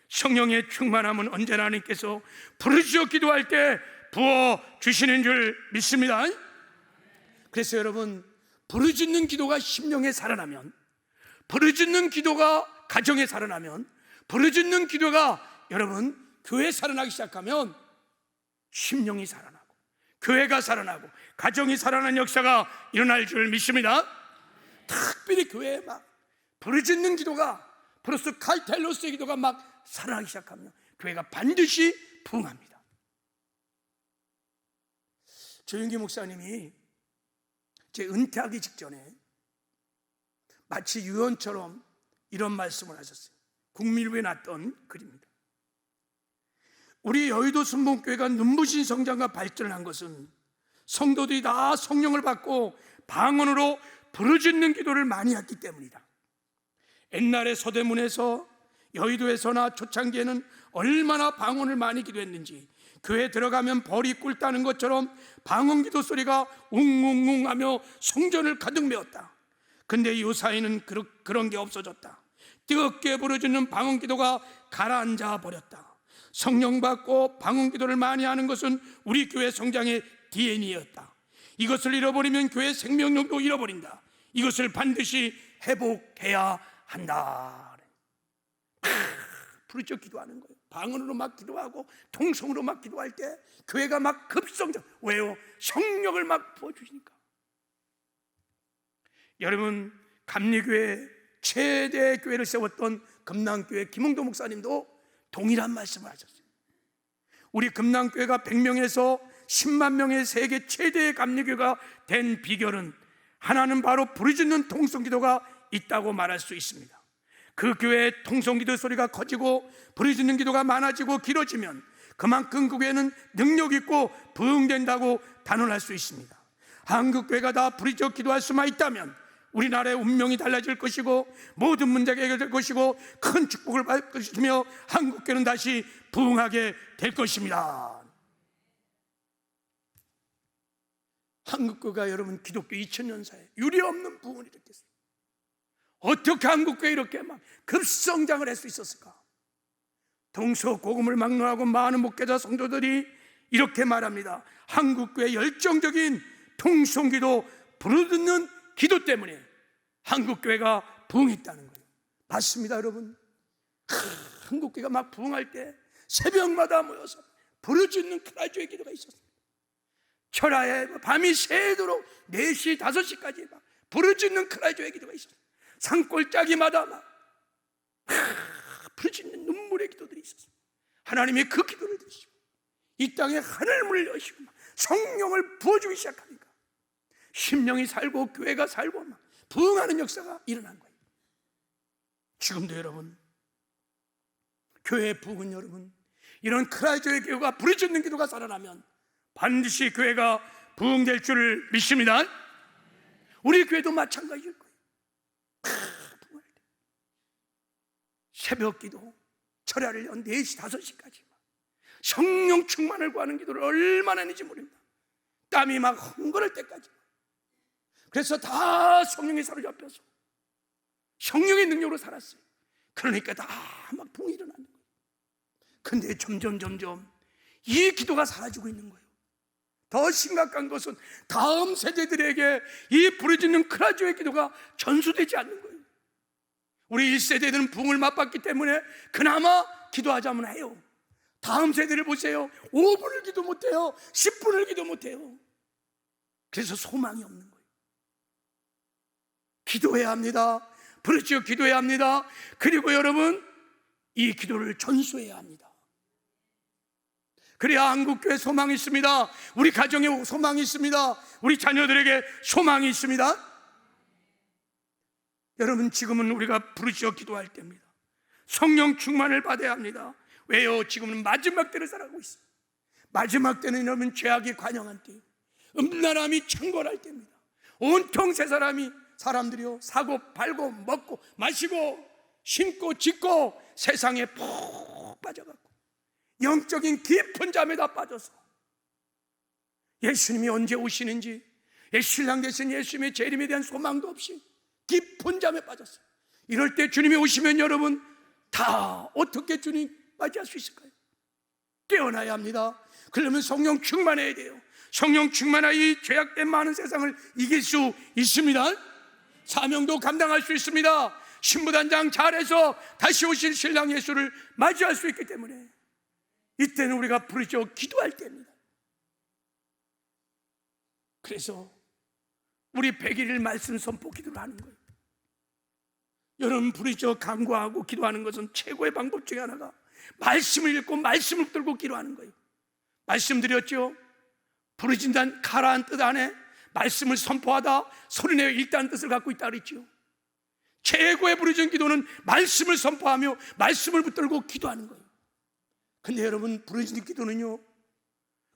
성령의 충만함은 언제나 하나님께서 부르짖어 기도할 때 부어주시는 줄 믿습니다. 그래서 여러분, 부르짖는 기도가 심령에 살아나면, 부르짖는 기도가 가정에 살아나면, 부르짖는 기도가 여러분 교회에 살아나기 시작하면 심령이 살아나고 교회가 살아나고 가정이 살아나는 역사가 일어날 줄 믿습니다. 특별히 교회에 막 부르짖는 기도가, 프로스 칼텔로스의 기도가 막 살아나기 시작하면 교회가 반드시 부흥합니다. 조윤기 목사님이 제 은퇴하기 직전에 마치 유언처럼 이런 말씀을 하셨어요. 국민일보에 났던 글입니다. 우리 여의도 순복음교회가 눈부신 성장과 발전을 한 것은 성도들이 다 성령을 받고 방언으로 부르짖는 기도를 많이 했기 때문이다. 옛날에 서대문에서, 여의도에서나 초창기에는 얼마나 방언을 많이 기도했는지 교회에 들어가면 벌이 꿀 따는 것처럼 방언 기도 소리가 웅웅웅 하며 성전을 가득 메웠다. 근데 요사이는 그런 게 없어졌다. 뜨겁게 부르짖는 방언 기도가 가라앉아 버렸다. 성령 받고 방언 기도를 많이 하는 것은 우리 교회 성장의 DNA였다. 이것을 잃어버리면 교회 생명력도 잃어버린다. 이것을 반드시 회복해야 한다. 부르짖어 기도하는 거예요. 방언으로 막 기도하고 통성으로 막 기도할 때 교회가 막 급성장. 왜요? 성령을 막 부어주시니까. 여러분, 감리교회 최대 교회를 세웠던 금남교회 김홍도 목사님도 동일한 말씀을 하셨어요. 우리 금남교회가 100명에서 10만 명의 세계 최대의 감리교회가 된 비결은 하나는 바로 부르짖는 통성기도가 있다고 말할 수 있습니다. 그 교회의 통성기도 소리가 커지고 부르짖는 기도가 많아지고 길어지면 그만큼 그 교회는 능력 있고 부흥된다고 단언할 수 있습니다. 한국 교회가 다 부르짖어 기도할 수만 있다면 우리나라의 운명이 달라질 것이고 모든 문제가 해결될 것이고 큰 축복을 받을 것이며 한국교회는 다시 부흥하게 될 것입니다. 한국교회가 여러분 기독교 2000년사에 유례없는 부흥을 일으켰어요. 어떻게 한국교회 이렇게 막 급성장을 할 수 있었을까? 동서고금을 막론하고 많은 목회자 성도들이 이렇게 말합니다. 한국교회 열정적인 통성기도 부르짖는 기도 때문에 한국교회가 부흥했다는 거예요. 맞습니다, 여러분. 한국교회가 막 부흥할 때 새벽마다 모여서 부르짖는 크라이조의 기도가 있었습니다. 철야에 밤이 새도록 4시, 5시까지 막 부르짖는 크라이조의 기도가 있었습니다. 산골짜기마다 막 부르짖는 눈물의 기도들이 있었습니다. 하나님이 그 기도를 들으시고 이 땅에 하늘문을 여시고 성령을 부어주기 시작하니까 심령이 살고 교회가 살고 막 부흥하는 역사가 일어난 거예요. 지금도 여러분, 교회의 부흥은 여러분, 이런 크라이조의 교회가 부르짖는 기도가 살아나면 반드시 교회가 부흥될 줄 믿습니다. 우리 교회도 마찬가지일 거예요. 부흥할 때 새벽 기도, 철야를 4시, 5시까지 성령 충만을 구하는 기도를 얼마나 했는지 모릅니다. 땀이 막 흥건할 때까지. 그래서 다 성령에 사로잡혀서 성령의 능력으로 살았어요. 그러니까 다 막 부흥이 일어나는 거예요. 근데 점점 이 기도가 사라지고 있는 거예요. 더 심각한 것은 다음 세대들에게 이 부르짖는 크라이조의 기도가 전수되지 않는 거예요. 우리 1세대들은 부흥을 맛봤기 때문에 그나마 기도하자면 해요. 다음 세대를 보세요. 5분을 기도 못해요. 10분을 기도 못해요. 그래서 소망이 없는 거예요. 기도해야 합니다. 부르짖어 기도해야 합니다. 그리고 여러분, 이 기도를 전수해야 합니다. 그래야 한국교회 소망이 있습니다. 우리 가정에 소망이 있습니다. 우리 자녀들에게 소망이 있습니다. 여러분, 지금은 우리가 부르짖어 기도할 때입니다. 성령 충만을 받아야 합니다. 왜요? 지금은 마지막 때를 살아가고 있어요. 마지막 때는 여러분 죄악이 관영한 때예요. 음란함이 창궐할 때입니다. 온통 세 사람들이요, 사고 팔고 먹고 마시고 심고 짓고 세상에 푹 빠져갖고 영적인 깊은 잠에 다 빠져서 예수님이 언제 오시는지, 신랑 되신 예수님의 재림에 대한 소망도 없이 깊은 잠에 빠졌어요. 이럴 때 주님이 오시면 여러분 다 어떻게 주님 맞이할 수 있을까요? 깨어나야 합니다. 그러면 성령 충만해야 돼요. 성령 충만하여 이 죄악된 많은 세상을 이길 수 있습니다. 사명도 감당할 수 있습니다. 신부단장 잘해서 다시 오실 신랑 예수를 맞이할 수 있기 때문에 이때는 우리가 부르짖어 기도할 때입니다. 그래서 우리 100일 말씀 선포 기도를 하는 거예요. 여러분, 부르짖어 간구하고 기도하는 것은 최고의 방법 중에 하나가 말씀을 읽고 말씀을 붙들고 기도하는 거예요. 말씀드렸죠. 부르짖는다는 가라한 뜻 안에 말씀을 선포하다 소리내어 읽다는 뜻을 갖고 있다 그랬죠. 최고의 부르짖는 기도는 말씀을 선포하며 말씀을 붙들고 기도하는 거예요. 근데 여러분, 부르짖는 기도는요,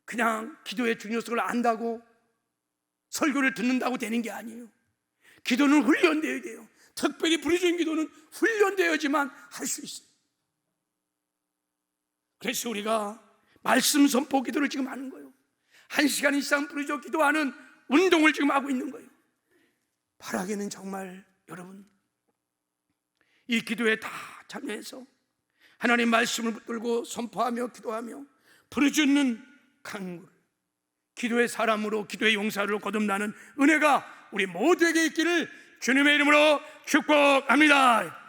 그냥 기도의 중요성을 안다고 설교를 듣는다고 되는 게 아니에요. 기도는 훈련되어야 돼요. 특별히 부르짖는 기도는 훈련되어야지만 할 수 있어요. 그래서 우리가 말씀 선포 기도를 지금 하는 거예요. 1시간 이상 부르짖어 기도하는 운동을 지금 하고 있는 거예요. 바라기는 정말 여러분, 이 기도에 다 참여해서 하나님 말씀을 붙들고 선포하며 기도하며 부르짖는 간구를 기도의 사람으로, 기도의 용사로 거듭나는 은혜가 우리 모두에게 있기를 주님의 이름으로 축복합니다.